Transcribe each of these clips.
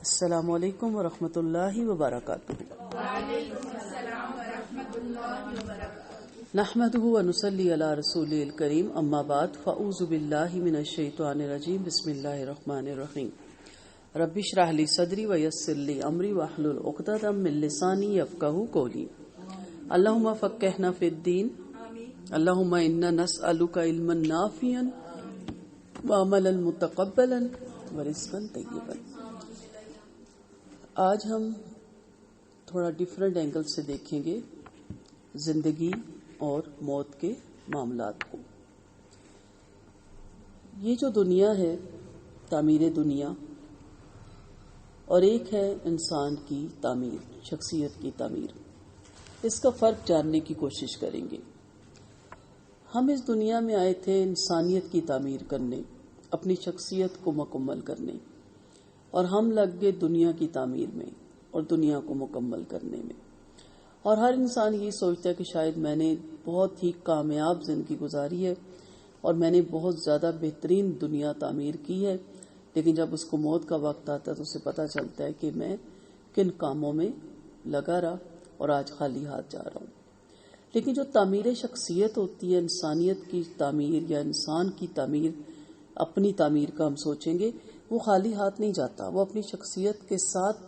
السلام علیکم ورحمۃ اللہ وبرکاتہ۔ نحمده ونصلی علی رسوله الکریم، اما بعد، فاعوذ باللہ من الشیطان الرجیم، بسم اللہ الرحمن الرحیم۔ رب اشرح لی صدری ویسر لی امری واحلل عقدۃ من لسانی یفقهوا قولی۔ اللہم فقہنا فی الدین، اللہم انا نسألک علما نافعا وعملا متقبلا ورزقا طیبا۔ آج ہم تھوڑا ڈیفرنٹ اینگل سے دیکھیں گے زندگی اور موت کے معاملات کو۔ یہ جو دنیا ہے، تعمیر دنیا، اور ایک ہے انسان کی تعمیر، شخصیت کی تعمیر، اس کا فرق جاننے کی کوشش کریں گے۔ ہم اس دنیا میں آئے تھے انسانیت کی تعمیر کرنے، اپنی شخصیت کو مکمل کرنے، اور ہم لگ گئے دنیا کی تعمیر میں اور دنیا کو مکمل کرنے میں۔ اور ہر انسان یہ سوچتا ہے کہ شاید میں نے بہت ہی کامیاب زندگی گزاری ہے اور میں نے بہت زیادہ بہترین دنیا تعمیر کی ہے، لیکن جب اس کو موت کا وقت آتا ہے تو اسے پتہ چلتا ہے کہ میں کن کاموں میں لگا رہا اور آج خالی ہاتھ جا رہا ہوں۔ لیکن جو تعمیر شخصیت ہوتی ہے، انسانیت کی تعمیر یا انسان کی تعمیر، اپنی تعمیر کا ہم سوچیں گے، وہ خالی ہاتھ نہیں جاتا، وہ اپنی شخصیت کے ساتھ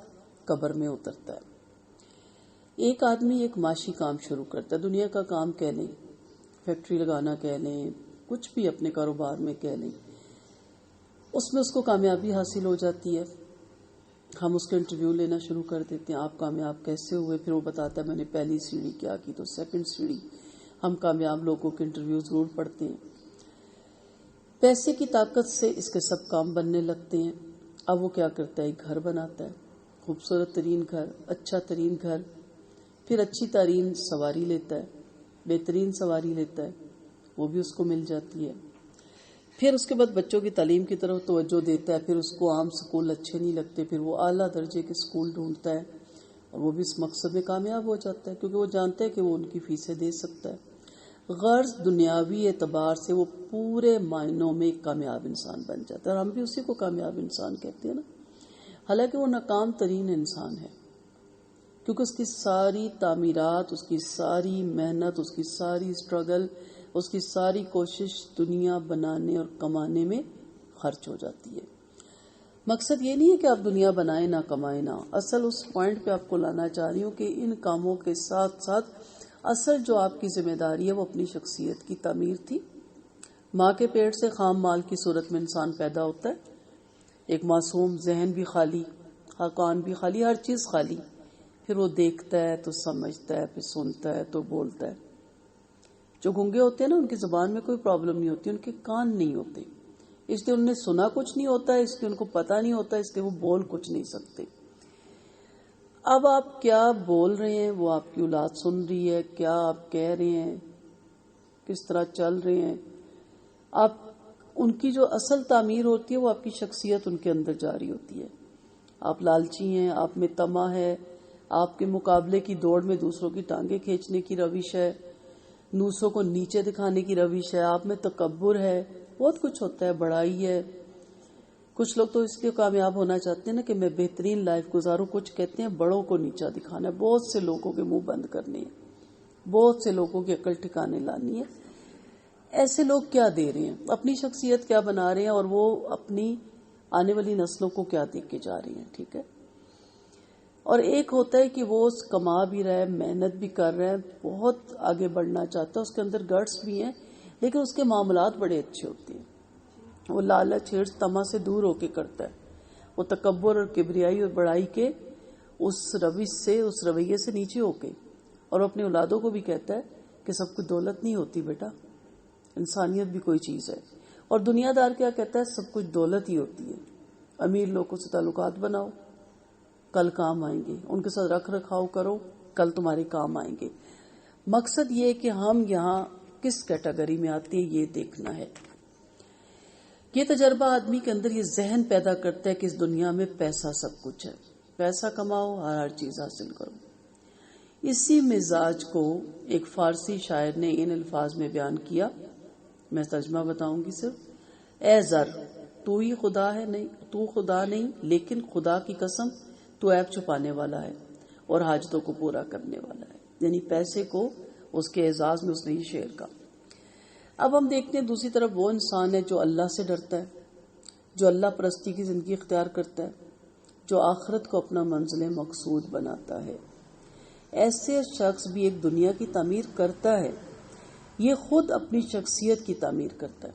قبر میں اترتا ہے۔ ایک آدمی ایک معاشی کام شروع کرتا ہے، دنیا کا کام کہہ لیں، فیکٹری لگانا کہہ لیں، کچھ بھی اپنے کاروبار میں کہہ لیں، اس میں اس کو کامیابی حاصل ہو جاتی ہے۔ ہم اس کا انٹرویو لینا شروع کر دیتے ہیں، آپ کامیاب کیسے ہوئے؟ پھر وہ بتاتا ہے میں نے پہلی سیڑھی کیا کی تو سیکنڈ سیڑھی۔ ہم کامیاب لوگوں کے انٹرویو ضرور پڑھتے ہیں۔ پیسے کی طاقت سے اس کے سب کام بننے لگتے ہیں۔ اب وہ کیا کرتا ہے؟ ایک گھر بناتا ہے، خوبصورت ترین گھر، اچھا ترین گھر، پھر اچھی ترین سواری لیتا ہے، بہترین سواری لیتا ہے، وہ بھی اس کو مل جاتی ہے۔ پھر اس کے بعد بچوں کی تعلیم کی طرف توجہ دیتا ہے، پھر اس کو عام سکول اچھے نہیں لگتے، پھر وہ اعلیٰ درجے کے سکول ڈھونڈتا ہے، اور وہ بھی اس مقصد میں کامیاب ہو جاتا ہے، کیونکہ وہ جانتا ہے کہ وہ ان کی فیسیں دے سکتا ہے۔ غرض دنیاوی اعتبار سے وہ پورے معنوں میں ایک کامیاب انسان بن جاتا ہے، اور ہم بھی اسی کو کامیاب انسان کہتے ہیں نا، حالانکہ وہ ناکام ترین انسان ہے، کیونکہ اس کی ساری تعمیرات، اس کی ساری محنت، اس کی ساری اسٹرگل، اس کی ساری کوشش دنیا بنانے اور کمانے میں خرچ ہو جاتی ہے۔ مقصد یہ نہیں ہے کہ آپ دنیا بنائیں نہ کمائیں نہ، اصل اس پوائنٹ پہ آپ کو لانا چاہ رہی ہوں کہ ان کاموں کے ساتھ ساتھ اصل جو آپ کی ذمہ داری ہے وہ اپنی شخصیت کی تعمیر تھی۔ ماں کے پیٹ سے خام مال کی صورت میں انسان پیدا ہوتا ہے، ایک معصوم، ذہن بھی خالی، کان بھی خالی، ہر چیز خالی، پھر وہ دیکھتا ہے تو سمجھتا ہے، پھر سنتا ہے تو بولتا ہے۔ جو گنگے ہوتے ہیں نا، ان کی زبان میں کوئی پرابلم نہیں ہوتی، ان کے کان نہیں ہوتے، اس لیے انہوں نے سنا کچھ نہیں ہوتا، اس لیے ان کو پتہ نہیں ہوتا، اس لیے وہ بول کچھ نہیں سکتے۔ اب آپ کیا بول رہے ہیں وہ آپ کی اولاد سن رہی ہے، کیا آپ کہہ رہے ہیں، کس طرح چل رہے ہیں، آپ ان کی جو اصل تعمیر ہوتی ہے وہ آپ کی شخصیت ان کے اندر جاری ہوتی ہے۔ آپ لالچی ہیں، آپ میں طمع ہے، آپ کے مقابلے کی دوڑ میں دوسروں کی ٹانگیں کھینچنے کی روش ہے، دوسروں کو نیچے دکھانے کی روش ہے، آپ میں تکبر ہے، بہت کچھ ہوتا ہے، بڑائی ہے۔ کچھ لوگ تو اس لیے کامیاب ہونا چاہتے ہیں نا کہ میں بہترین لائف گزاروں، کچھ کہتے ہیں بڑوں کو نیچا دکھانا ہے، بہت سے لوگوں کے منہ بند کرنے ہیں، بہت سے لوگوں کی عقل ٹھکانے لانی ہے۔ ایسے لوگ کیا دے رہے ہیں، اپنی شخصیت کیا بنا رہے ہیں، اور وہ اپنی آنے والی نسلوں کو کیا دے کے جا رہے ہیں، ٹھیک ہے۔ اور ایک ہوتا ہے کہ وہ کما بھی رہا ہے، محنت بھی کر رہا ہے، بہت آگے بڑھنا چاہتا ہے، اس کے اندر گٹس بھی ہیں، لیکن اس کے معاملات بڑے اچھے ہوتے ہیں، وہ لالچ، ہرس، طمع سے دور ہو کے کرتا ہے، وہ تکبر اور کبریائی اور بڑائی کے اس روش سے، اس رویے سے نیچے ہو کے، اور وہ اپنے اولادوں کو بھی کہتا ہے کہ سب کچھ دولت نہیں ہوتی بیٹا، انسانیت بھی کوئی چیز ہے۔ اور دنیا دار کیا کہتا ہے؟ سب کچھ دولت ہی ہوتی ہے، امیر لوگوں سے تعلقات بناؤ، کل کام آئیں گے، ان کے ساتھ رکھ رکھاؤ کرو، کل تمہارے کام آئیں گے۔ مقصد یہ ہے کہ ہم یہاں کس کیٹیگری میں آتے ہیں یہ دیکھنا ہے۔ یہ تجربہ آدمی کے اندر یہ ذہن پیدا کرتا ہے کہ اس دنیا میں پیسہ سب کچھ ہے، پیسہ کماؤ، ہر چیز حاصل کرو۔ اسی مزاج کو ایک فارسی شاعر نے ان الفاظ میں بیان کیا، میں ترجمہ بتاؤں گی صرف: اے زر، تو ہی خدا ہے، نہیں تو خدا نہیں، لیکن خدا کی قسم تو عیب چھپانے والا ہے اور حاجتوں کو پورا کرنے والا ہے. یعنی پیسے کو اس کے اعزاز میں اس نے یہ شعر کہا. اب ہم دیکھتے ہیں دوسری طرف وہ انسان ہے جو اللہ سے ڈرتا ہے، جو اللہ پرستی کی زندگی اختیار کرتا ہے، جو آخرت کو اپنا منزل مقصود بناتا ہے. ایسے شخص بھی ایک دنیا کی تعمیر کرتا ہے، یہ خود اپنی شخصیت کی تعمیر کرتا ہے.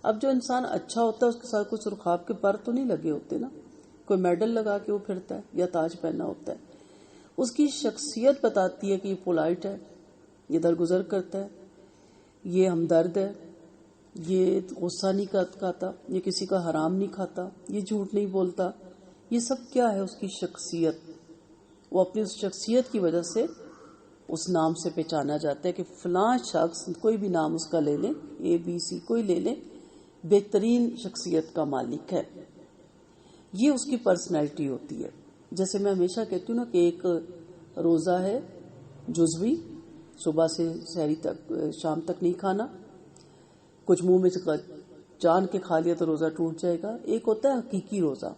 اب جو انسان اچھا ہوتا ہے اس کے ساتھ کوئی سرخاب کے پر تو نہیں لگے ہوتے نا، کوئی میڈل لگا کے وہ پھرتا ہے یا تاج پہنا ہوتا ہے. اس کی شخصیت بتاتی ہے کہ یہ پولائٹ ہے، یہ درگزر کرتا ہے، یہ ہمدرد ہے، یہ غصہ نہیں کھاتا، یہ کسی کا حرام نہیں کھاتا، یہ جھوٹ نہیں بولتا. یہ سب کیا ہے؟ اس کی شخصیت. وہ اپنی اس شخصیت کی وجہ سے اس نام سے پہچانا جاتا ہے کہ فلاں شخص، کوئی بھی نام اس کا لے لیں، ABC کوئی لے لیں، بہترین شخصیت کا مالک ہے. یہ اس کی پرسنالٹی ہوتی ہے. جیسے میں ہمیشہ کہتی ہوں نا کہ ایک روزہ ہے جزوی، صبح سے سحری تک شام تک نہیں کھانا، کچھ منہ میں جان کے کھا لیا تو روزہ ٹوٹ جائے گا. ایک ہوتا ہے حقیقی روزہ.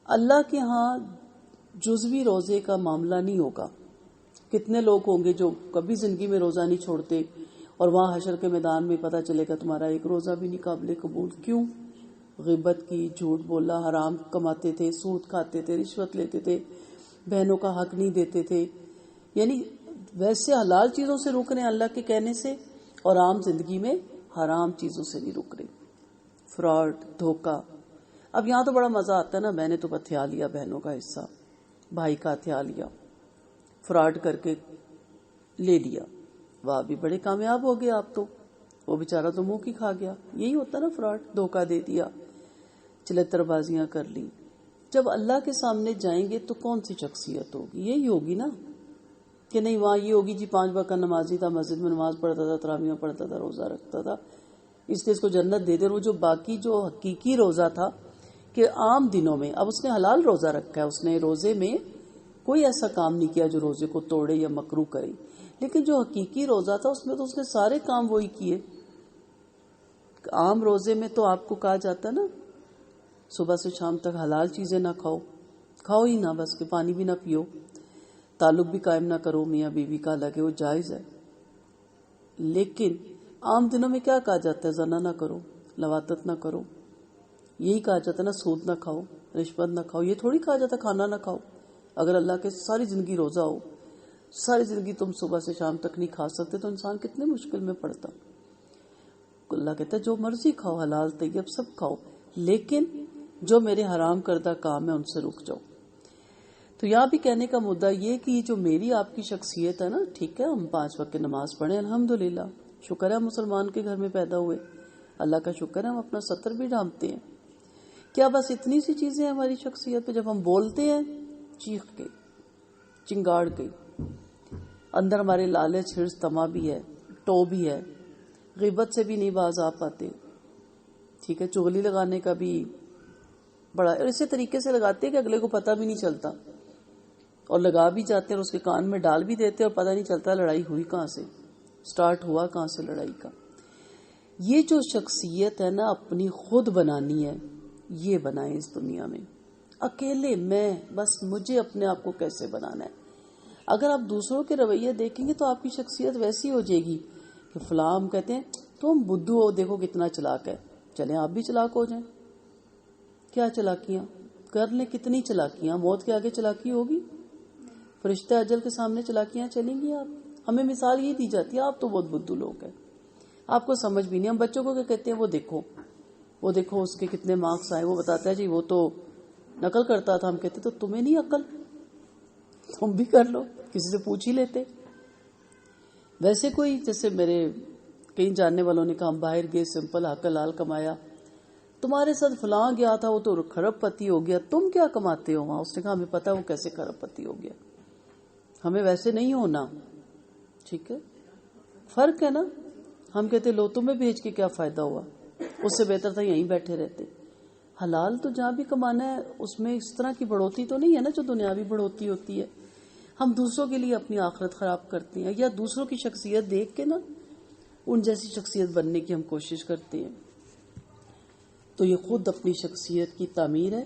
اللہ کے ہاں جزوی روزے کا معاملہ نہیں ہوگا. کتنے لوگ ہوں گے جو کبھی زندگی میں روزہ نہیں چھوڑتے اور وہاں حشر کے میدان میں پتہ چلے گا تمہارا ایک روزہ بھی نہیں قابل قبول. کیوں؟ غیبت کی، جھوٹ بولا، حرام کماتے تھے، سود کھاتے تھے، رشوت لیتے تھے، بہنوں کا حق نہیں دیتے تھے. یعنی ویسے حلال چیزوں سے رک رہے ہیں اللہ کے کہنے سے، اور عام زندگی میں حرام چیزوں سے نہیں رک رہے. فراڈ، دھوکہ. اب یہاں تو بڑا مزہ آتا ہے نا، میں نے تو ہتھیا لیا بہنوں کا حصہ، بھائی کا ہتھیا لیا، فراڈ کر کے لے لیا. واہ بھی بڑے کامیاب ہو گئے آپ تو، وہ بیچارہ تو منہ کی کھا گیا. یہی ہوتا نا فراڈ، دھوکہ دے دیا، چلتر بازیاں کر لی. جب اللہ کے سامنے جائیں گے تو کون سی شخصیت ہوگی؟ یہی ہوگی نا کہ نہیں وہاں یہ ہوگی جی 5 وقت نمازی تھا، مسجد میں نماز پڑھتا تھا، تراویح پڑھتا تھا، روزہ رکھتا تھا، اس لیے اس کو جنت دے دے. وہ جو باقی جو حقیقی روزہ تھا کہ عام دنوں میں، اب اس نے حلال روزہ رکھا ہے، اس نے روزے میں کوئی ایسا کام نہیں کیا جو روزے کو توڑے یا مکروہ کرے، لیکن جو حقیقی روزہ تھا اس میں تو اس نے سارے کام وہی کیے. عام روزے میں تو آپ کو کہا جاتا نا صبح سے شام تک حلال چیزیں نہ کھاؤ ہی نہ، بس کہ پانی بھی نہ پیو، تعلق بھی قائم نہ کرو میاں بیوی کا، لگے وہ جائز ہے. لیکن عام دنوں میں کیا کہا جاتا ہے؟ زنا نہ کرو، لواطت نہ کرو. یہی کہا جاتا ہے نا، سود نہ کھاؤ، رشوت نہ کھاؤ. یہ تھوڑی کہا جاتا کھانا نہ کھاؤ. اگر اللہ کے ساری زندگی روزہ ہو، ساری زندگی تم صبح سے شام تک نہیں کھا سکتے تو انسان کتنے مشکل میں پڑتا. اللہ کہتا ہے جو مرضی کھاؤ، حلال طیب سب کھاؤ، لیکن جو میرے حرام کردہ کام ہے ان سے رک جاؤ. تو یہاں بھی کہنے کا مدعا یہ کہ جو میری آپ کی شخصیت ہے نا، ٹھیک ہے ہم 5 وقت کی نماز پڑھیں، الحمدللہ، شکر ہے ہم مسلمان کے گھر میں پیدا ہوئے، اللہ کا شکر ہے ہم اپنا ستر بھی ڈھانپتے ہیں. کیا بس اتنی سی چیزیں ہیں ہماری شخصیت پہ؟ جب ہم بولتے ہیں چیخ کے، چنگاڑ کے، اندر ہمارے لالچ، حرص، طمع بھی ہے، ٹو بھی ہے، غیبت سے بھی نہیں باز آ پاتے، ٹھیک ہے، چغلی لگانے کا بھی بڑا اسی طریقے سے لگاتے ہیں کہ اگلے کو پتہ بھی نہیں چلتا، اور لگا بھی جاتے ہیں اور اس کے کان میں ڈال بھی دیتے اور پتہ نہیں چلتا لڑائی ہوئی کہاں سے، سٹارٹ ہوا کہاں سے لڑائی کا. یہ جو شخصیت ہے نا اپنی خود بنانی ہے، یہ بنائیں اس دنیا میں اکیلے. میں بس مجھے اپنے آپ کو کیسے بنانا ہے. اگر آپ دوسروں کے رویے دیکھیں گے تو آپ کی شخصیت ویسی ہو جائے گی کہ فلاں ہم کہتے ہیں تم بدھو ہو، دیکھو کتنا چلاک ہے، چلیں آپ بھی چلاک ہو جائیں. کیا چلاکیاں کر لیں؟ کتنی چلاکیاں، موت کے آگے چلاکی ہوگی؟ فرشتہ اجل کے سامنے چلاکیاں چلیں گی؟ آپ ہمیں مثال یہ دی جاتی ہے آپ تو بہت بدھو لوگ ہیں، آپ کو سمجھ بھی نہیں. ہم بچوں کو کیا کہتے ہیں، وہ دیکھو اس کے کتنے مارکس آئے، وہ بتاتا ہے جی وہ تو نقل کرتا تھا. ہم کہتے تو تمہیں نہیں عقل، تم بھی کر لو، کسی سے پوچھ ہی لیتے. ویسے کوئی جیسے میرے کئی جاننے والوں نے کہا ہم باہر گئے، سمپل حق حلال کمایا، تمہارے ساتھ فلاں گیا تھا وہ تو کھرب پتی ہو گیا، تم کیا کماتے ہو وہاں؟ اس نے کہا ہمیں پتا وہ کیسے کھرب پتی ہو گیا، ہمیں ویسے نہیں ہونا. ٹھیک ہے، فرق ہے نا. ہم کہتے لو تمہیں بھیج کے کیا فائدہ ہوا، اس سے بہتر تھا یہیں بیٹھے رہتے. حلال تو جہاں بھی کمانا ہے اس میں اس طرح کی بڑھوتی تو نہیں ہے نا جو دنیاوی بڑھوتی ہوتی ہے. ہم دوسروں کے لیے اپنی آخرت خراب کرتے ہیں، یا دوسروں کی شخصیت دیکھ کے نا ان جیسی شخصیت بننے کی ہم کوشش کرتے ہیں. تو یہ خود اپنی شخصیت کی تعمیر ہے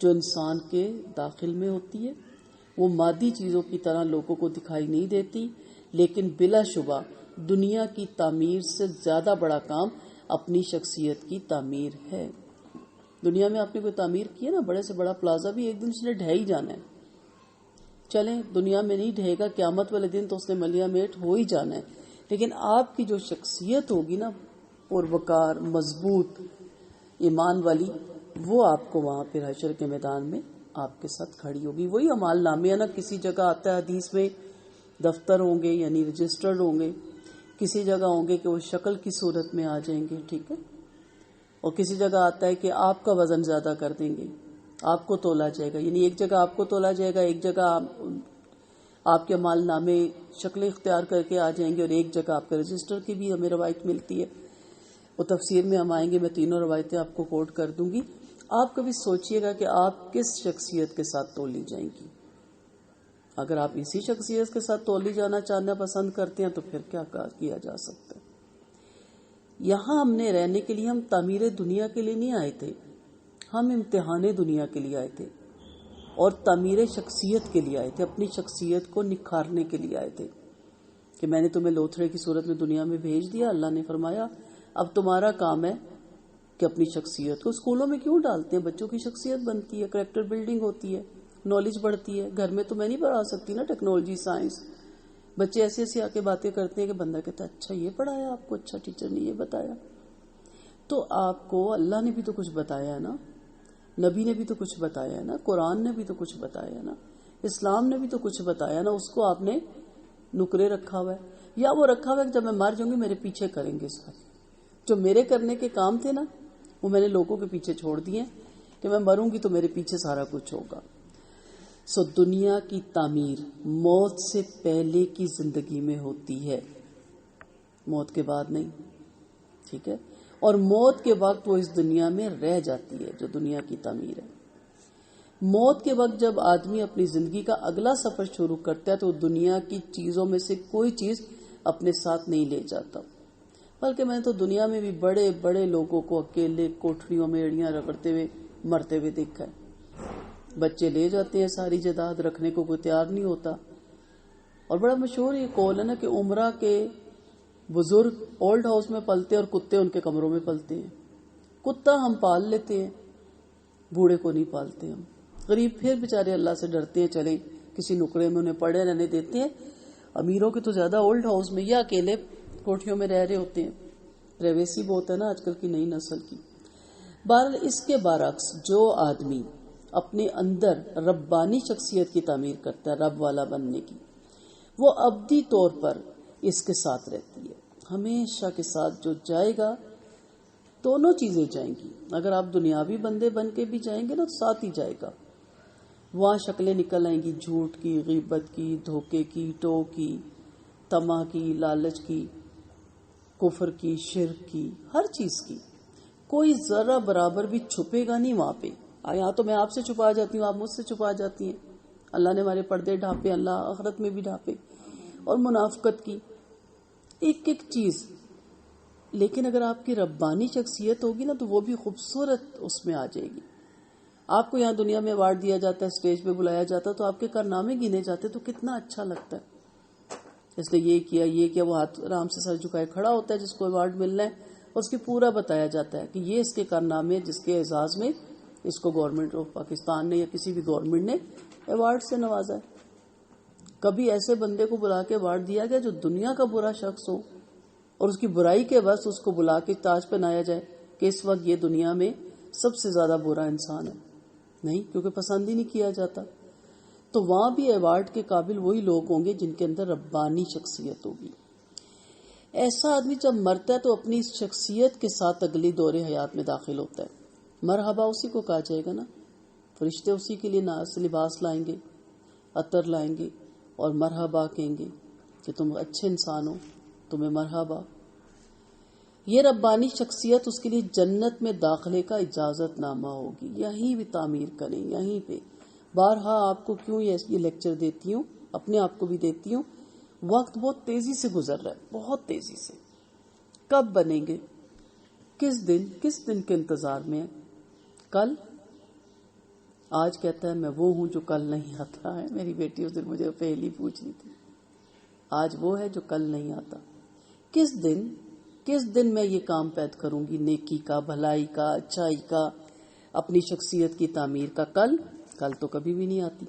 جو انسان کے داخل میں ہوتی ہے. وہ مادی چیزوں کی طرح لوگوں کو دکھائی نہیں دیتی، لیکن بلا شبہ دنیا کی تعمیر سے زیادہ بڑا کام اپنی شخصیت کی تعمیر ہے. دنیا میں آپ نے کوئی تعمیر کی ہے نا، بڑے سے بڑا پلازا بھی ایک دن اس نے ڈھہ ہی جانا ہے. چلیں دنیا میں نہیں ڈھہے گا، قیامت والے دن تو اس نے ملیا میٹ ہو ہی جانا ہے. لیکن آپ کی جو شخصیت ہوگی نا، پروکار، مضبوط، ایمان والی، وہ آپ کو وہاں پھر حشر کے میدان میں آپ کے ساتھ کھڑی ہوگی. وہی اعمال نامے ہے نا، کسی جگہ آتا ہے حدیث میں دفتر ہوں گے یعنی رجسٹرڈ ہوں گے، کسی جگہ ہوں گے کہ وہ شکل کی صورت میں آ جائیں گے، ٹھیک ہے، اور کسی جگہ آتا ہے کہ آپ کا وزن زیادہ کر دیں گے، آپ کو تولا جائے گا. یعنی ایک جگہ آپ کو تولا جائے گا، ایک جگہ آپ کے اعمال نامے شکلیں اختیار کر کے آ جائیں گے، اور ایک جگہ آپ کے رجسٹر کی بھی ہمیں روایت ملتی ہے. وہ تفسیر میں ہم آئیں گے، میں تینوں روایتیں آپ کو کوٹ کر دوں گی. آپ کبھی سوچئے گا کہ آپ کس شخصیت کے ساتھ تولی جائیں گی. اگر آپ اسی شخصیت کے ساتھ تولی جانا چاہنا پسند کرتے ہیں تو پھر کیا کیا جا سکتا ہے. یہاں ہم نے رہنے کے لیے، ہم تعمیر دنیا کے لیے نہیں آئے تھے، ہم امتحان دنیا کے لیے آئے تھے اور تعمیر شخصیت کے لیے آئے تھے. اپنی شخصیت کو نکھارنے کے لیے آئے تھے کہ میں نے تمہیں لوتھڑے کی صورت میں دنیا میں بھیج دیا. اللہ نے فرمایا اب تمہارا کام ہے کہ اپنی شخصیت کو، اسکولوں میں کیوں ڈالتے ہیں، بچوں کی شخصیت بنتی ہے، کریکٹر بلڈنگ ہوتی ہے، نالج بڑھتی ہے. گھر میں تو میں نہیں پڑھا سکتی نا ٹیکنالوجی، سائنس. بچے ایسے ایسے آ کے باتیں کرتے ہیں کہ بندہ کہتا ہے اچھا یہ پڑھایا آپ کو، اچھا ٹیچر نے یہ بتایا. تو آپ کو اللہ نے بھی تو کچھ بتایا ہے نا، نبی نے بھی تو کچھ بتایا ہے نا، قرآن نے بھی تو کچھ بتایا ہے نا، اسلام نے بھی تو کچھ بتایا نا. اس کو آپ نے نکرے رکھا ہوا ہے، یا وہ رکھا ہوا ہے کہ جب میں مر جاؤں گی میرے پیچھے کریں گے. اس کا جو میرے کرنے کے کام تھے نا وہ میں نے لوگوں کے پیچھے چھوڑ دیے کہ میں مروں گی تو میرے پیچھے سارا کچھ ہوگا. سو دنیا کی تعمیر موت سے پہلے کی زندگی میں ہوتی ہے، موت کے بعد نہیں، ٹھیک ہے. اور موت کے وقت وہ اس دنیا میں رہ جاتی ہے، جو دنیا کی تعمیر ہے. موت کے وقت جب آدمی اپنی زندگی کا اگلا سفر شروع کرتا ہے تو دنیا کی چیزوں میں سے کوئی چیز اپنے ساتھ نہیں لے جاتا. بلکہ میں نے تو دنیا میں بھی بڑے بڑے لوگوں کو اکیلے کوٹھریوں میں ایڑیاں رگڑتے ہوئے مرتے ہوئے دیکھا ہے. بچے لے جاتے ہیں ساری جائیداد، رکھنے کو کوئی تیار نہیں ہوتا. اور بڑا مشہور یہ قول ہے نا کہ عمرہ کے بزرگ اولڈ ہاؤس میں پلتے اور کتے ان کے کمروں میں پلتے ہیں. کتا ہم پال لیتے ہیں، بوڑھے کو نہیں پالتے ہم. غریب پھر بیچارے اللہ سے ڈرتے ہیں، چلیں کسی نکڑے میں انہیں پڑے رہنے دیتے ہیں. امیروں کے تو زیادہ اولڈ ہاؤس میں یا اکیلے کوٹھیوں میں رہ رہے ہوتے ہیں. پرائیویسی بہت ہے نا آج کل کی نئی نسل کی. بہرحال اس کے برعکس جو آدمی اپنے اندر ربانی شخصیت کی تعمیر کرتا ہے، رب والا بننے کی، وہ ابدی طور پر اس کے ساتھ رہتی ہے، ہمیشہ کے ساتھ. جو جائے گا دونوں چیزیں جائیں گی. اگر آپ دنیاوی بندے بن کے بھی جائیں گے نا تو ساتھ ہی جائے گا. وہاں شکلیں نکل آئیں گی، جھوٹ کی، غیبت کی، دھوکے کی، ٹو کی، طمع کی، لالچ کی، کفر کی، شرک کی، ہر چیز کی. کوئی ذرہ برابر بھی چھپے گا نہیں وہاں پہ. یہاں تو میں آپ سے چھپا جاتی ہوں، آپ مجھ سے چھپا جاتی ہیں. اللہ نے ہمارے پردے ڈھانپے، اللہ آخرت میں بھی ڈھانپے. اور منافقت کی ایک ایک چیز. لیکن اگر آپ کی ربانی شخصیت ہوگی نا تو وہ بھی خوبصورت اس میں آ جائے گی. آپ کو یہاں دنیا میں ایوارڈ دیا جاتا ہے، اسٹیج پہ بلایا جاتا ہے تو آپ کے کارنامے گنے جاتے تو کتنا اچھا لگتا ہے. اس نے یہ کیا یہ کیا، وہ ہاتھ آرام سے سر جھکائے کھڑا ہوتا ہے جس کو ایوارڈ ملنا ہے، اور اس کی پورا بتایا جاتا ہے کہ یہ اس کے کارنامے جس کے اعزاز میں اس کو گورنمنٹ آف پاکستان نے یا کسی بھی گورنمنٹ نے ایوارڈ سے نوازا ہے. کبھی ایسے بندے کو بلا کے ایوارڈ دیا گیا جو دنیا کا برا شخص ہو اور اس کی برائی کے بس اس کو بلا کے تاج پہنایا جائے کہ اس وقت یہ دنیا میں سب سے زیادہ برا انسان ہے؟ نہیں، کیونکہ پسند ہی نہیں کیا جاتا. تو وہاں بھی ایوارڈ کے قابل وہی لوگ ہوں گے جن کے اندر ربانی شخصیت ہوگی. ایسا آدمی جب مرتا ہے تو اپنی شخصیت کے ساتھ اگلی دور حیات میں داخل ہوتا ہے. مرحبا اسی کو کہا جائے گا نا. فرشتے اسی کے لیے ناز لباس لائیں گے، عطر لائیں گے اور مرحبا کہیں گے کہ تم اچھے انسان ہو، تمہیں مرحبا. یہ ربانی شخصیت اس کے لیے جنت میں داخلے کا اجازت نامہ ہوگی. یہیں بھی تعمیر کریں، یہیں پہ. بارہا آپ کو کیوں یہ لیکچر دیتی ہوں، اپنے آپ کو بھی دیتی ہوں. وقت بہت تیزی سے گزر رہا ہے، بہت تیزی سے. کب بنیں گے؟ کس دن کے انتظار میں ہے؟ کل؟ آج کہتا ہے میں وہ ہوں جو کل نہیں آتا ہے. میری بیٹی اس دن مجھے پہلی پوچھ رہی تھی، آج وہ ہے جو کل نہیں آتا. کس دن میں یہ کام پید کروں گی، نیکی کا، بھلائی کا، اچھائی کا، اپنی شخصیت کی تعمیر کا؟ کل تو کبھی بھی نہیں آتی.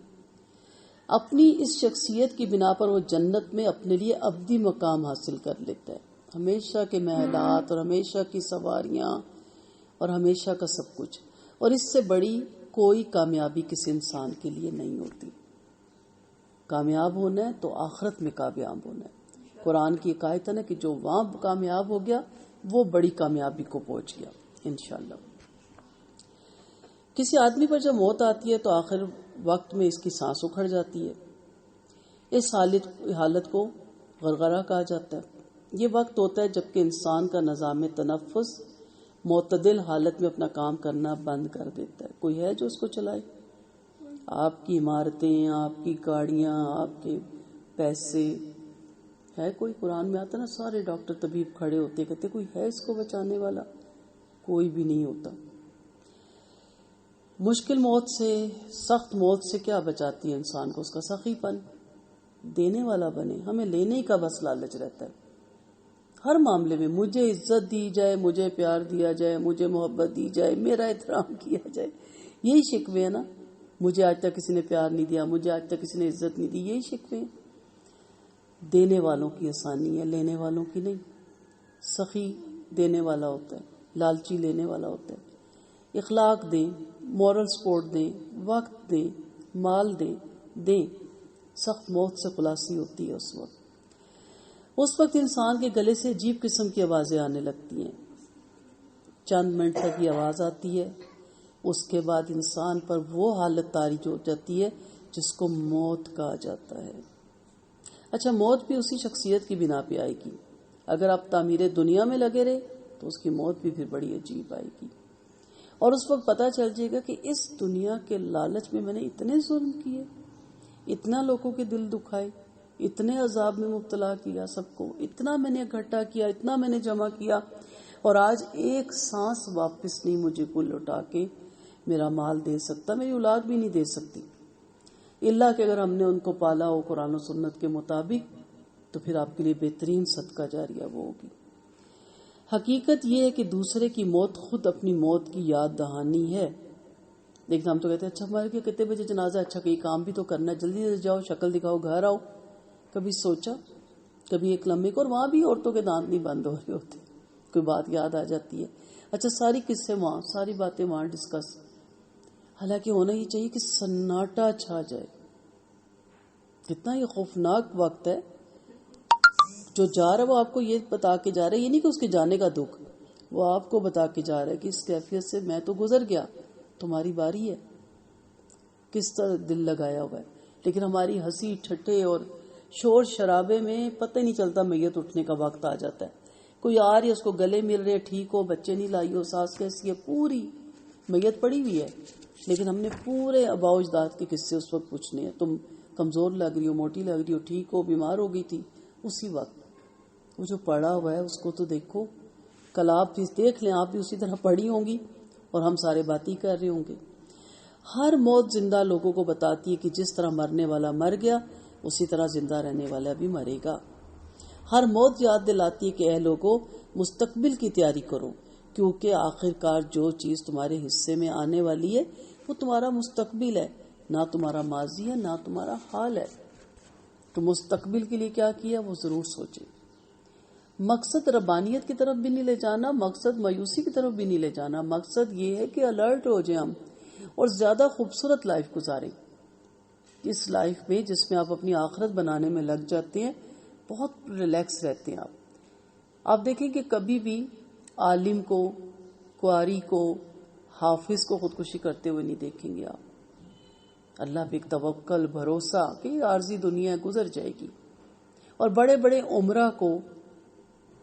اپنی اس شخصیت کی بنا پر وہ جنت میں اپنے لیے ابدی مقام حاصل کر لیتا ہے، ہمیشہ کے محلات اور ہمیشہ کی سواریاں اور ہمیشہ کا سب کچھ. اور اس سے بڑی کوئی کامیابی کسی انسان کے لیے نہیں ہوتی. کامیاب ہونا ہے تو آخرت میں کامیاب ہونا ہے. قرآن کی ایک آیت ہے نا کہ جو وہاں کامیاب ہو گیا وہ بڑی کامیابی کو پہنچ گیا انشاءاللہ. کسی آدمی پر جب موت آتی ہے تو آخر وقت میں اس کی سانس اکھڑ جاتی ہے. اس حالت کو غرغرہ کہا جاتا ہے. یہ وقت ہوتا ہے جبکہ انسان کا نظام تنفس معتدل حالت میں اپنا کام کرنا بند کر دیتا ہے. کوئی ہے جو اس کو چلائے؟ آپ کی عمارتیں، آپ کی گاڑیاں، آپ کے پیسے، ہے کوئی؟ قرآن میں آتا نا سارے ڈاکٹر طبیب کھڑے ہوتے کہتے کوئی ہے اس کو بچانے والا؟ کوئی بھی نہیں ہوتا. مشکل موت سے، سخت موت سے کیا بچاتی ہے انسان کو؟ اس کا سخی پن. دینے والا بنے، ہمیں لینے کا بس لالچ رہتا ہے ہر معاملے میں. مجھے عزت دی جائے، مجھے پیار دیا جائے، مجھے محبت دی جائے، میرا احترام کیا جائے. یہی شکوے ہیں نا. مجھے آج تک کسی نے پیار نہیں دیا، مجھے آج تک کسی نے عزت نہیں دی، یہی شکوے ہیں. دینے والوں کی آسانی ہے، لینے والوں کی نہیں. سخی دینے والا ہوتا ہے، لالچی لینے والا ہوتا ہے. اخلاق دیں، مورل سپورٹ دیں، وقت دیں، مال دیں. سخت موت سے خلاصی ہوتی ہے اس وقت انسان کے گلے سے عجیب قسم کی آوازیں آنے لگتی ہیں. چند منٹ تک یہ آواز آتی ہے، اس کے بعد انسان پر وہ حالت طاری ہو جاتی ہے جس کو موت کہا جاتا ہے. اچھا، موت بھی اسی شخصیت کی بنا پہ آئے گی. اگر آپ تعمیر دنیا میں لگے رہے تو اس کی موت بھی پھر بڑی عجیب آئے گی. اور اس وقت پتہ چل جائے گا کہ اس دنیا کے لالچ میں نے اتنے ظلم کیے، اتنا لوگوں کے دل دکھائے، اتنے عذاب میں مبتلا کیا سب کو، اتنا میں نے اکٹھا کیا، اتنا میں نے جمع کیا، اور آج ایک سانس واپس نہیں مجھے کو لوٹا کے میرا مال دے سکتا، میری اولاد بھی نہیں دے سکتی. اللہ کہ اگر ہم نے ان کو پالا ہو قرآن و سنت کے مطابق تو پھر آپ کے لیے بہترین صدقہ جاریہ وہ ہوگی. حقیقت یہ ہے کہ دوسرے کی موت خود اپنی موت کی یاد دہانی ہے. دیکھتے ہم تو کہتے ہیں اچھا ہمارے کے کتنے بجے جنازہ، اچھا کئی کام بھی تو کرنا ہے، جلدی سے جاؤ، شکل دکھاؤ، گھر آؤ. کبھی سوچا، کبھی ایک لمحے کو، اور وہاں بھی عورتوں کے دانت نہیں بند ہو رہے ہوتے، کوئی بات یاد آ جاتی ہے. اچھا ساری قصے وہاں، ساری باتیں وہاں ڈسکس. حالانکہ ہونا یہ چاہیے کہ سناٹا چھا جائے. کتنا یہ خوفناک وقت ہے. جو جا رہا ہے وہ آپ کو یہ بتا کے جا رہا ہے، یہ نہیں کہ اس کے جانے کا دکھ، وہ آپ کو بتا کے جا رہا ہے کہ اس کیفیت سے میں تو گزر گیا، تمہاری باری ہے. کس طرح دل لگایا ہوا ہے. لیکن ہماری ہنسی ٹھٹے اور شور شرابے میں پتہ نہیں چلتا میت اٹھنے کا وقت آ جاتا ہے. کوئی آ رہی ہے، اس کو گلے مل رہے، ٹھیک ہو، بچے نہیں لائی ہو، ساس کیسی ہے، پوری میت پڑی ہوئی ہے، لیکن ہم نے پورے آباء و اجداد کے قصے اس وقت پوچھنے ہیں. تم کمزور لگ رہی ہو، موٹی لگ رہی ہو، ٹھیک ہو، بیمار ہو گئی تھی. اسی وقت وہ جو پڑا ہوا ہے اس کو تو دیکھو. کل آپ بھی دیکھ لیں، آپ بھی اسی طرح پڑی ہوں گی اور ہم سارے باتیں کر رہے ہوں گے. ہر موت زندہ لوگوں کو بتاتی ہے کہ جس طرح مرنے والا مر گیا اسی طرح زندہ رہنے والا بھی مرے گا. ہر موت یاد دلاتی ہے کہ اے لوگوں مستقبل کی تیاری کرو، کیونکہ آخرکار جو چیز تمہارے حصے میں آنے والی ہے وہ تمہارا مستقبل ہے، نہ تمہارا ماضی ہے، نہ تمہارا حال ہے. تو مستقبل کے لیے کیا کیا وہ ضرور سوچیں. مقصد ربانیت کی طرف بھی نہیں لے جانا، مقصد مایوسی کی طرف بھی نہیں لے جانا. مقصد یہ ہے کہ الرٹ ہو جائیں ہم اور زیادہ خوبصورت لائف گزاریں. اس لائف میں جس میں آپ اپنی آخرت بنانے میں لگ جاتے ہیں بہت ریلیکس رہتے ہیں. آپ دیکھیں کہ کبھی بھی عالم کو، قاری کو، حافظ کو خودکشی کرتے ہوئے نہیں دیکھیں گے آپ. اللہ پہ ایک توکل، بھروسہ کہ عارضی دنیا گزر جائے گی. اور بڑے بڑے عمرہ کو،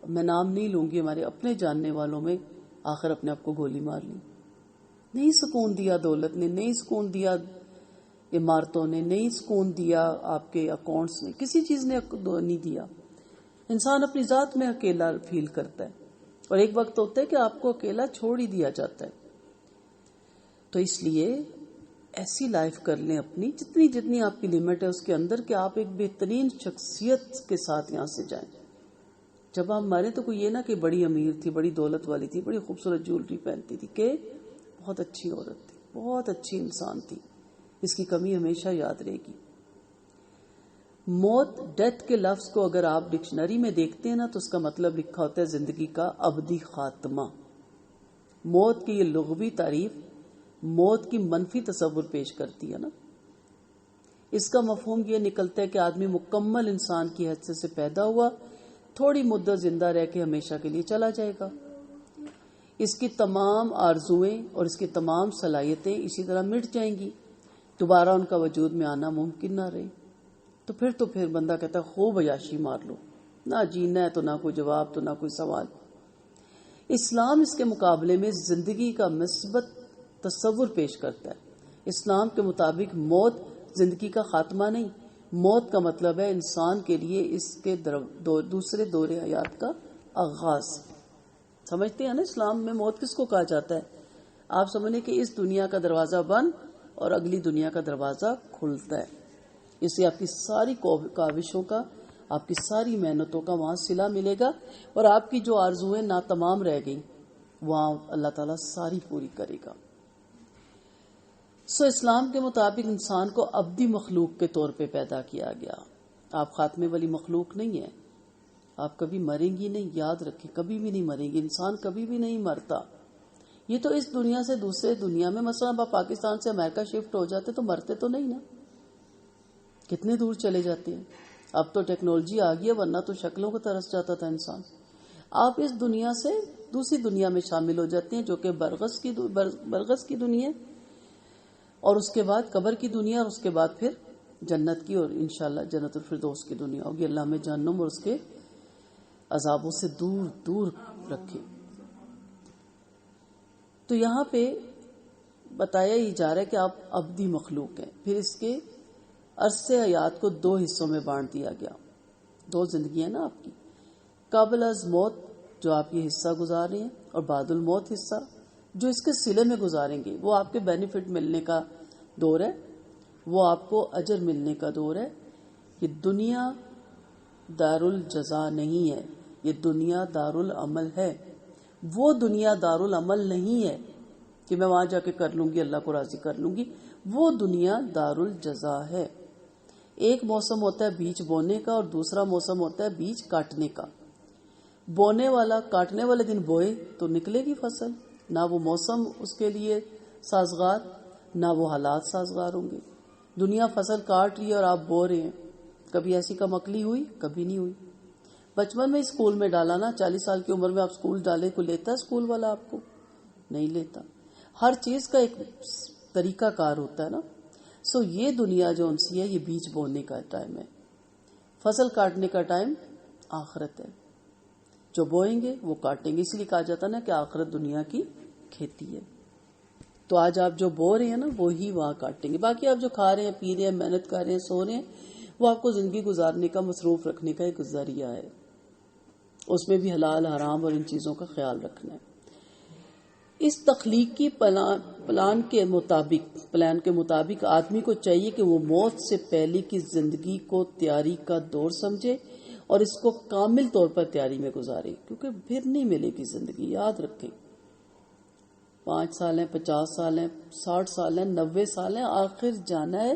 میں نام نہیں لوں گی، ہمارے اپنے جاننے والوں میں آخر اپنے آپ کو گولی مار لی. نہیں سکون دیا دولت نے، نہیں سکون دیا عمارتوں نے، نہیں سکون دیا آپ کے اکاؤنٹس نے، کسی چیز نے نہیں دیا. انسان اپنی ذات میں اکیلا فیل کرتا ہے. اور ایک وقت ہوتا ہے کہ آپ کو اکیلا چھوڑ ہی دیا جاتا ہے. تو اس لیے ایسی لائف کر لیں اپنی جتنی آپ کی لمٹ ہے اس کے اندر، کہ آپ ایک بہترین شخصیت کے ساتھ یہاں سے جائیں. جب آپ مریں تو کوئی یہ نہ کہ بڑی امیر تھی، بڑی دولت والی تھی، بڑی خوبصورت جیولری پہنتی تھی، کہ بہت اچھی عورت تھی، بہت اچھی انسان تھی، اس کی کمی ہمیشہ یاد رہے گی. موت، ڈیتھ کے لفظ کو اگر آپ ڈکشنری میں دیکھتے ہیں نا تو اس کا مطلب لکھا ہوتا ہے زندگی کا ابدی خاتمہ. موت کی یہ لغوی تعریف موت کی منفی تصور پیش کرتی ہے نا. اس کا مفہوم یہ نکلتا ہے کہ آدمی مکمل انسان کی حیثیت سے پیدا ہوا، تھوڑی مدت زندہ رہ کے ہمیشہ کے لیے چلا جائے گا. اس کی تمام آرزویں اور اس کی تمام صلاحیتیں اسی طرح مٹ جائیں گی، دوبارہ ان کا وجود میں آنا ممکن نہ رہے. تو پھر بندہ کہتا ہے خوب عیاشی مار لو، نہ جینا ہے تو نہ کوئی جواب تو نہ کوئی سوال. اسلام اس کے مقابلے میں زندگی کا مثبت تصور پیش کرتا ہے. اسلام کے مطابق موت زندگی کا خاتمہ نہیں، موت کا مطلب ہے انسان کے لیے اس کے دوسرے دور حیات کا آغاز. سمجھتے ہیں نا اسلام میں موت کس کو کہا جاتا ہے؟ آپ سمجھیں کہ اس دنیا کا دروازہ بند اور اگلی دنیا کا دروازہ کھلتا ہے. اس سے آپ کی ساری کاوشوں کا، آپ کی ساری محنتوں کا وہاں صلہ ملے گا، اور آپ کی جو آرزویں ناتمام رہ گئی وہاں اللہ تعالیٰ ساری پوری کرے گا. اسلام کے مطابق انسان کو ابدی مخلوق کے طور پہ پیدا کیا گیا. آپ خاتمے والی مخلوق نہیں ہیں، آپ کبھی مریں گی نہیں، یاد رکھیں کبھی بھی نہیں مریں گی. انسان کبھی بھی نہیں مرتا. یہ تو اس دنیا سے دوسرے دنیا میں، مثلا آپ پاکستان سے امریکہ شفٹ ہو جاتے تو مرتے تو نہیں نا، کتنے دور چلے جاتے ہیں. اب تو ٹیکنالوجی آ گئی ہے، ورنہ تو شکلوں کو ترس جاتا تھا انسان. آپ اس دنیا سے دوسری دنیا میں شامل ہو جاتے ہیں جو کہ برزخ کی دنیا، اور اس کے بعد قبر کی دنیا، اور اس کے بعد پھر جنت کی، اور انشاءاللہ جنت الفردوس کی دنیا ہوگی. اللہ میں جہنم اور اس کے عذابوں سے دور دور رکھے. تو یہاں پہ بتایا ہی جا رہا ہے کہ آپ ابدی مخلوق ہیں. پھر اس کے عرصے حیات کو 2 حصوں میں بانٹ دیا گیا. 2 زندگیاں نا آپ کی، قبل از موت جو آپ یہ حصہ گزار رہے ہیں، اور بعد الموت حصہ جو اس کے صلے میں گزاریں گے. وہ آپ کے بینیفٹ ملنے کا دور ہے، وہ آپ کو اجر ملنے کا دور ہے. یہ دنیا دار الجزا نہیں ہے، یہ دنیا دار العمل ہے. وہ دنیا دار العمل نہیں ہے کہ میں وہاں جا کے کر لوں گی، اللہ کو راضی کر لوں گی. وہ دنیا دار الجزا ہے. ایک موسم ہوتا ہے بیج بونے کا، اور دوسرا موسم ہوتا ہے بیج کاٹنے کا. بونے والا کاٹنے والے دن بوئے تو نکلے گی فصل. نہ وہ موسم اس کے لیے سازگار، نہ وہ حالات سازگار ہوں گے. دنیا فصل کاٹ رہی ہے اور آپ بو رہے ہیں. کبھی ایسی کم عقلی ہوئی؟ کبھی نہیں ہوئی. بچپن میں اسکول میں ڈالا نا، 40 سال کی عمر میں آپ اسکول ڈالے، کوئی لیتا ہے اسکول والا آپ کو؟ نہیں لیتا. ہر چیز کا ایک طریقہ کار ہوتا ہے نا. یہ دنیا جو انسی ہے، یہ بیج بونے کا ٹائم ہے، فصل کاٹنے کا ٹائم آخرت ہے. جو بوئیں گے وہ کاٹیں گے. اس لیے کہا جاتا نا کہ آخرت دنیا کی کھیتی ہے. تو آج آپ جو بو رہے ہیں نا وہی وہاں کاٹیں گے. باقی آپ جو کھا رہے ہیں، پی رہے ہیں، محنت کر رہے ہیں، سو رہے ہیں، وہ آپ کو زندگی گزارنے کا، مصروف رکھنے کا ایک ذریعہ ہے. اس میں بھی حلال حرام اور ان چیزوں کا خیال رکھنا ہے. اس تخلیقی پلان کے مطابق آدمی کو چاہیے کہ وہ موت سے پہلے کی زندگی کو تیاری کا دور سمجھے اور اس کو کامل طور پر تیاری میں گزارے، کیونکہ پھر نہیں ملے گی زندگی. یاد رکھیں، 5 سال ہیں، 50 سال ہیں، 60 سال ہیں، 90 سال ہیں، آخر جانا ہے.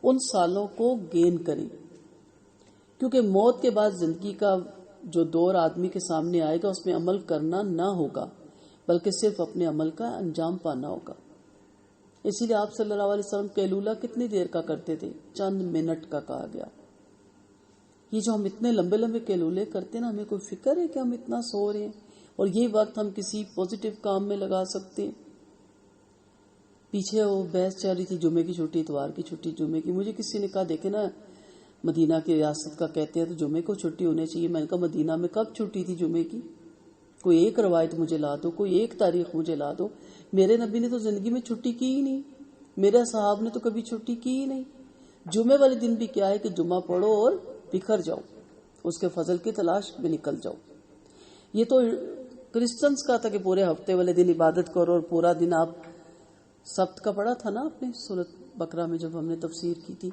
ان سالوں کو گین کریں، کیونکہ موت کے بعد زندگی کا جو دور آدمی کے سامنے آئے گا اس میں عمل کرنا نہ ہوگا، بلکہ صرف اپنے عمل کا انجام پانا ہوگا. اسی لیے آپ صلی اللہ علیہ وسلم قیلولہ کتنی دیر کا کرتے تھے؟ چند منٹ کا کہا گیا. یہ جو ہم اتنے لمبے لمبے قیلولے کرتے ہیں نا، ہمیں کوئی فکر ہے کہ ہم اتنا سو رہے ہیں اور یہ وقت ہم کسی پوزیٹو کام میں لگا سکتے ہیں؟ پیچھے وہ بحث چل رہی تھی جمعے کی چھٹی، اتوار کی چھٹی، جمعے کی. مجھے کسی نے کہا دیکھے نا مدینہ کی ریاست کا کہتے ہیں تو جمعے کو چھٹی ہونے چاہیے. میں نے کہا مدینہ میں کب چھٹی تھی جمعے کی؟ کوئی ایک روایت مجھے لا دو، کوئی ایک تاریخ مجھے لا دو. میرے نبی نے تو زندگی میں چھٹی کی ہی نہیں، میرے صحاب نے تو کبھی چھٹی کی ہی نہیں. جمعے والے دن بھی کیا ہے کہ جمعہ پڑھو اور بکھر جاؤ، اس کے فضل کی تلاش میں نکل جاؤ. یہ تو کرسچنس کا تھا کہ پورے ہفتے والے دن عبادت کرو اور پورا دن آپ سبت کا پڑھا تھا نا آپ نے سورۃ بقرہ میں جب ہم نے تفسیر کی تھی.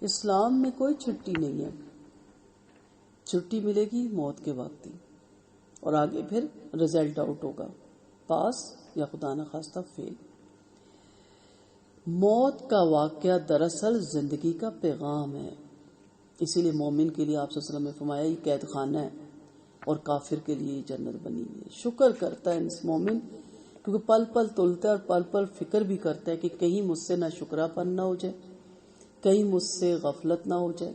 اسلام میں کوئی چھٹی نہیں ہے. چھٹی ملے گی موت کے وقت ہی اور آگے پھر رزلٹ آؤٹ ہوگا، پاس یا خدا نخواستہ فیل. موت کا واقعہ دراصل زندگی کا پیغام ہے. اسی لیے مومن کے لیے آپ صلی اللہ علیہ وسلم نے فرمایا یہ قید خانہ ہے اور کافر کے لیے جنت بنی ہوئی ہے. شکر کرتا ہے اس مومن کیونکہ پل پل تلتا ہے اور پل پل فکر بھی کرتا ہے کہ کہیں مجھ سے نہ شکرا پن نہ ہو جائے، کہیں مجھ سے غفلت نہ ہو جائے،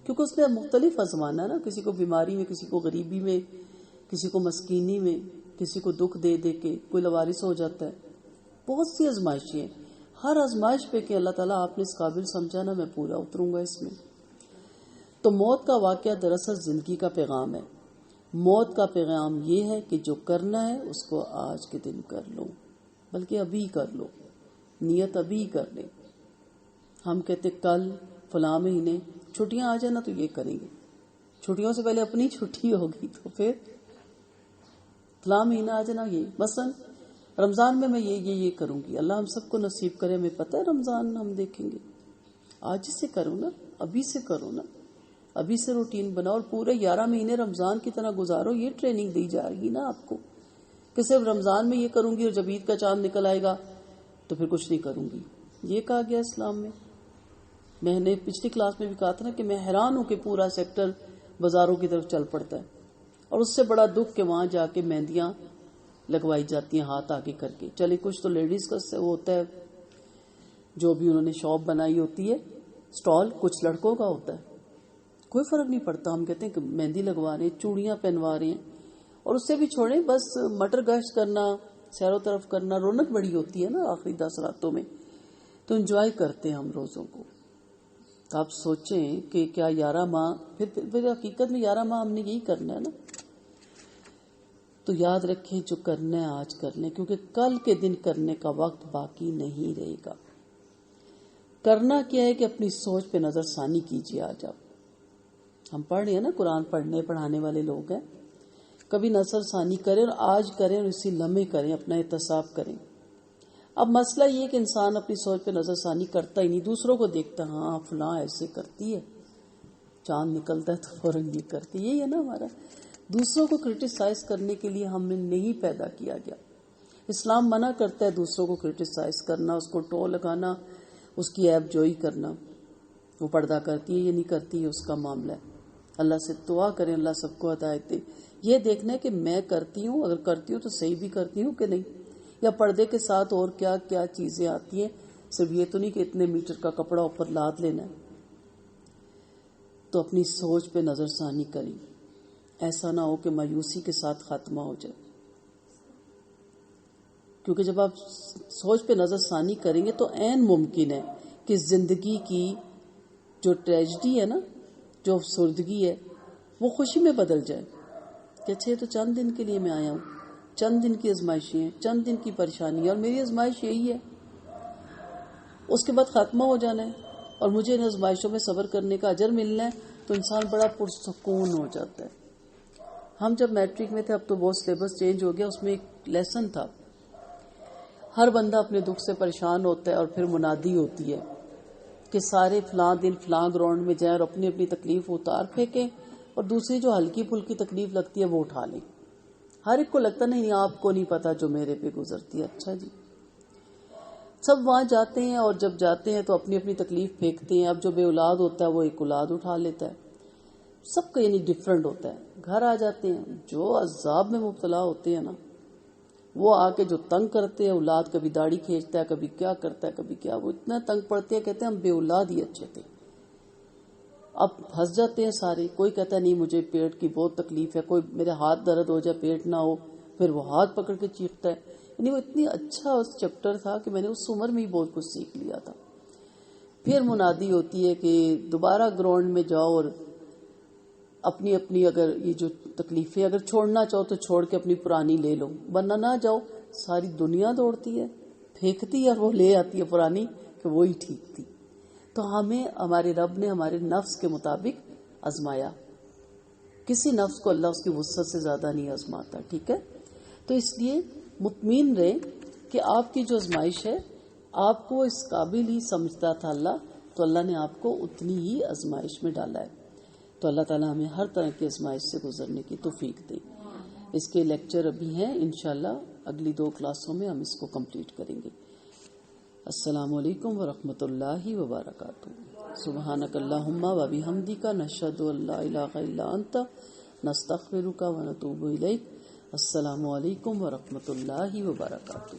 کیونکہ اس نے مختلف آزمانا ہے نا، کسی کو بیماری میں، کسی کو غریبی میں، کسی کو مسکینی میں، کسی کو دکھ دے دے کے کوئی لوارث ہو جاتا ہے. بہت سی آزمائشیں ہیں. ہر آزمائش پہ کہ اللہ تعالیٰ آپ نے اس قابل سمجھا نا، میں پورا اتروں گا اس میں. تو موت کا واقعہ دراصل زندگی کا پیغام ہے. موت کا پیغام یہ ہے کہ جو کرنا ہے اس کو آج کے دن کر لو، بلکہ ابھی کر لو، نیت ابھی کر لیں. ہم کہتے کل فلاں مہینے چھٹیاں آ جائیں نا تو یہ کریں گے، چھٹیوں سے پہلے اپنی چھٹی ہوگی تو پھر فلاں مہینہ آ جائے نا، یہ مثلا رمضان میں یہ کروں گی. اللہ ہم سب کو نصیب کرے. ہمیں پتہ ہے رمضان ہم دیکھیں گے، آج سے کرو نا، ابھی سے کرو نا، ابھی سے روٹین بناؤ اور پورے 11 مہینے رمضان کی طرح گزارو. یہ ٹریننگ دی جا رہی نا آپ کو کہ صرف رمضان میں یہ کروں گی اور جب عید کا چاند نکل آئے گا تو پھر کچھ نہیں کروں گی. یہ کہا گیا اسلام میں. میں نے پچھلی کلاس میں بھی کہا تھا نا کہ میں حیران ہوں کہ پورا سیکٹر بازاروں کی طرف چل پڑتا ہے اور اس سے بڑا دکھ کہ وہاں جا کے مہندیاں لگوائی جاتی ہیں ہاتھ آگے کر کے. چلے کچھ تو لیڈیز کا وہ ہوتا ہے جو بھی انہوں نے شاپ بنائی ہوتی ہے سٹال، کچھ لڑکوں کا ہوتا ہے. کوئی فرق نہیں پڑتا. ہم کہتے ہیں کہ مہندی لگوا رہے ہیں، چوڑیاں پہنوا رہے ہیں اور اس سے بھی چھوڑیں، بس مٹر گشت کرنا، سیر و طرف کرنا، رونق بڑی ہوتی ہے نا آخری 10 راتوں میں. تو انجوائے کرتے ہیں ہم روزوں کو. تو آپ سوچیں کہ کیا 11 ماہ پھر حقیقت میں 11 ماہ ہم نے یہی کرنا ہے نا. تو یاد رکھیں جو کرنا ہے آج کر لیں، کیونکہ کل کے دن کرنے کا وقت باقی نہیں رہے گا. کرنا کیا ہے کہ اپنی سوچ پہ نظر ثانی کیجیے. آج آپ ہم پڑھ رہے ہیں نا، قرآن پڑھانے والے لوگ ہیں. کبھی نظر ثانی کریں اور آج کریں اور اسی لمحے کریں، اپنا احتساب کریں. اب مسئلہ یہ کہ انسان اپنی سوچ پہ نظر ثانی کرتا ہی نہیں، دوسروں کو دیکھتا، ہاں فلاں ایسے کرتی ہے، چاند نکلتا ہے تو فوراً یہ کرتی. یہی ہے نا ہمارا. دوسروں کو کرٹیسائز کرنے کے لیے ہمیں نہیں پیدا کیا گیا. اسلام منع کرتا ہے دوسروں کو کرٹیسائز کرنا، اس کو ٹو لگانا، اس کی عیب جوئی کرنا. وہ پردہ کرتی ہے یا نہیں کرتی ہے اس کا معاملہ ہے. اللہ سے دعا کریں اللہ سب کو ہدایت دے. یہ دیکھنا ہے کہ میں کرتی ہوں، اگر کرتی ہوں تو صحیح بھی کرتی ہوں کہ نہیں، یا پردے کے ساتھ اور کیا کیا چیزیں آتی ہیں. صرف یہ تو نہیں کہ اتنے میٹر کا کپڑا اوپر لاد لینا ہے. تو اپنی سوچ پہ نظر ثانی کریں. ایسا نہ ہو کہ مایوسی کے ساتھ خاتمہ ہو جائے. کیونکہ جب آپ سوچ پہ نظر ثانی کریں گے تو عین ممکن ہے کہ زندگی کی جو ٹریجڈی ہے نا، جو افسردگی ہے، وہ خوشی میں بدل جائے کہ اچھا یہ تو چند دن کے لیے میں آیا ہوں، چند دن کی آزمائشیں ہیں، چند دن کی پریشانی ہے اور میری آزمائش یہی ہے، اس کے بعد خاتمہ ہو جانا ہے اور مجھے ان آزمائشوں میں صبر کرنے کا اجر ملنا ہے. تو انسان بڑا پرسکون ہو جاتا ہے. ہم جب میٹرک میں تھے، اب تو وہ سلیبس چینج ہو گیا، اس میں ایک لیسن تھا، ہر بندہ اپنے دکھ سے پریشان ہوتا ہے اور پھر منادی ہوتی ہے کہ سارے فلاں دن فلاں گراؤنڈ میں جائیں اور اپنی اپنی تکلیف اتار پھینکیں اور دوسری جو ہلکی پھلکی تکلیف لگتی ہے وہ اٹھا لیں. ہر ایک کو لگتا نہیں آپ کو نہیں پتا جو میرے پہ گزرتی ہے. اچھا جی، سب وہاں جاتے ہیں اور جب جاتے ہیں تو اپنی اپنی تکلیف پھینکتے ہیں. اب جو بے اولاد ہوتا ہے وہ ایک اولاد اٹھا لیتا ہے، سب کا یعنی ڈفرینٹ ہوتا ہے. گھر آ جاتے ہیں، جو عذاب میں مبتلا ہوتے ہیں نا، وہ آ کے جو تنگ کرتے ہیں. اولاد کبھی داڑھی کھینچتا ہے، کبھی کیا کرتا ہے، کبھی کیا. وہ اتنا تنگ پڑتے ہیں، کہتے ہیں ہم بے اولاد ہی اچھے تھے. اب پھنس جاتے ہیں سارے. کوئی کہتا ہے نہیں مجھے پیٹ کی بہت تکلیف ہے، کوئی میرے ہاتھ درد ہو جائے پیٹ نہ ہو، پھر وہ ہاتھ پکڑ کے چیختا ہے. یعنی وہ اتنی اچھا اس چیپٹر تھا کہ میں نے اس عمر میں ہی بہت کچھ سیکھ لیا تھا. پھر منادی ہوتی ہے کہ دوبارہ گراؤنڈ میں جاؤ اور اپنی اپنی اگر یہ جو تکلیفیں اگر چھوڑنا چاہو تو چھوڑ کے اپنی پرانی لے لو، ورنہ نہ جاؤ. ساری دنیا دوڑتی ہے، پھینکتی ہے اور وہ لے آتی ہے پرانی کہ وہی ٹھیک تھی. تو ہمیں ہمارے رب نے ہمارے نفس کے مطابق آزمایا. کسی نفس کو اللہ اس کی وسعت سے زیادہ نہیں آزماتا. ٹھیک ہے. تو اس لیے مطمئن رہیں کہ آپ کی جو آزمائش ہے آپ کو اس قابل ہی سمجھتا تھا اللہ، تو اللہ نے آپ کو اتنی ہی آزمائش میں ڈالا ہے. تو اللہ تعالیٰ ہمیں ہر طرح کی آزمائش سے گزرنے کی توفیق دے. اس کے لیکچر ابھی ہیں، انشاءاللہ اگلی 2 کلاسوں میں ہم اس کو کمپلیٹ کریں گے. السلام علیکم ورحمۃ اللہ وبرکاتہ. سبحانک اللہم و بحمدک، نشہد ان لا الہ الا انت، نستغفرک و نتوب الیک. السلام علیکم ورحمۃ اللہ وبرکاتہ.